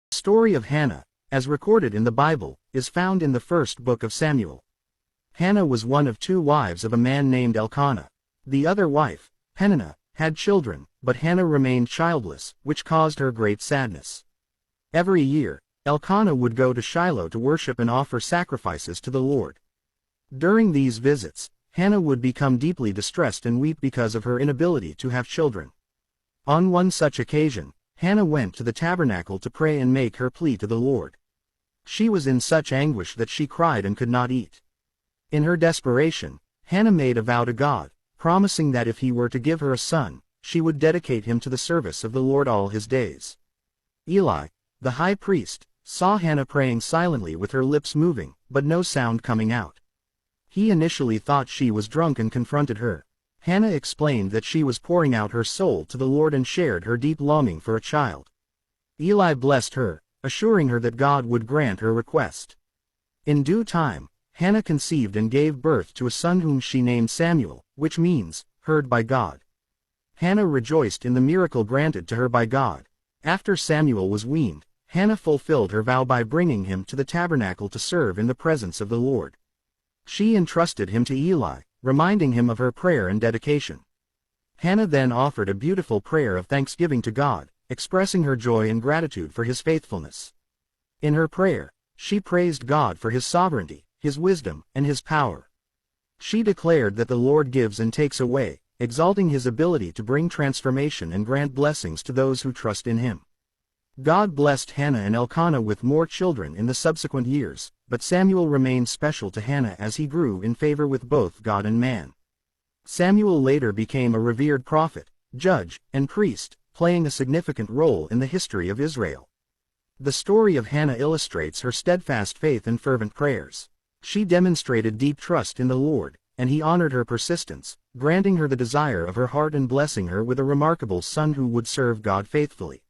The story of Hannah, as recorded in the Bible, is found in the first book of Samuel. Hannah was one of 2 wives of a man named Elkanah. The other wife, Peninnah, had children, but Hannah remained childless, which caused her great sadness. Every year, Elkanah would go to Shiloh to worship and offer sacrifices to the Lord. During these visits, Hannah would become deeply distressed and weep because of her inability to have children. On one such occasion, Hannah went to the tabernacle to pray and make her plea to the Lord. She was in such anguish that she cried and could not eat. In her desperation, Hannah made a vow to God, promising that if he were to give her a son, she would dedicate him to the service of the Lord all his days. Eli, the high priest, saw Hannah praying silently with her lips moving, but no sound coming out. He initially thought she was drunk and confronted her. Hannah explained that she was pouring out her soul to the Lord and shared her deep longing for a child. Eli blessed her, assuring her that God would grant her request. In due time, Hannah conceived and gave birth to a son whom she named Samuel, which means, heard by God. Hannah rejoiced in the miracle granted to her by God. After Samuel was weaned, Hannah fulfilled her vow by bringing him to the tabernacle to serve in the presence of the Lord. She entrusted him to Eli, reminding him of her prayer and dedication. Hannah then offered a beautiful prayer of thanksgiving to God, expressing her joy and gratitude for his faithfulness. In her prayer, she praised God for his sovereignty, his wisdom, and his power. She declared that the Lord gives and takes away, exalting his ability to bring transformation and grant blessings to those who trust in him. God blessed Hannah and Elkanah with more children in the subsequent years, but Samuel remained special to Hannah as he grew in favor with both God and man. Samuel later became a revered prophet, judge, and priest, playing a significant role in the history of Israel. The story of Hannah illustrates her steadfast faith and fervent prayers. She demonstrated deep trust in the Lord, and he honored her persistence, granting her the desire of her heart and blessing her with a remarkable son who would serve God faithfully.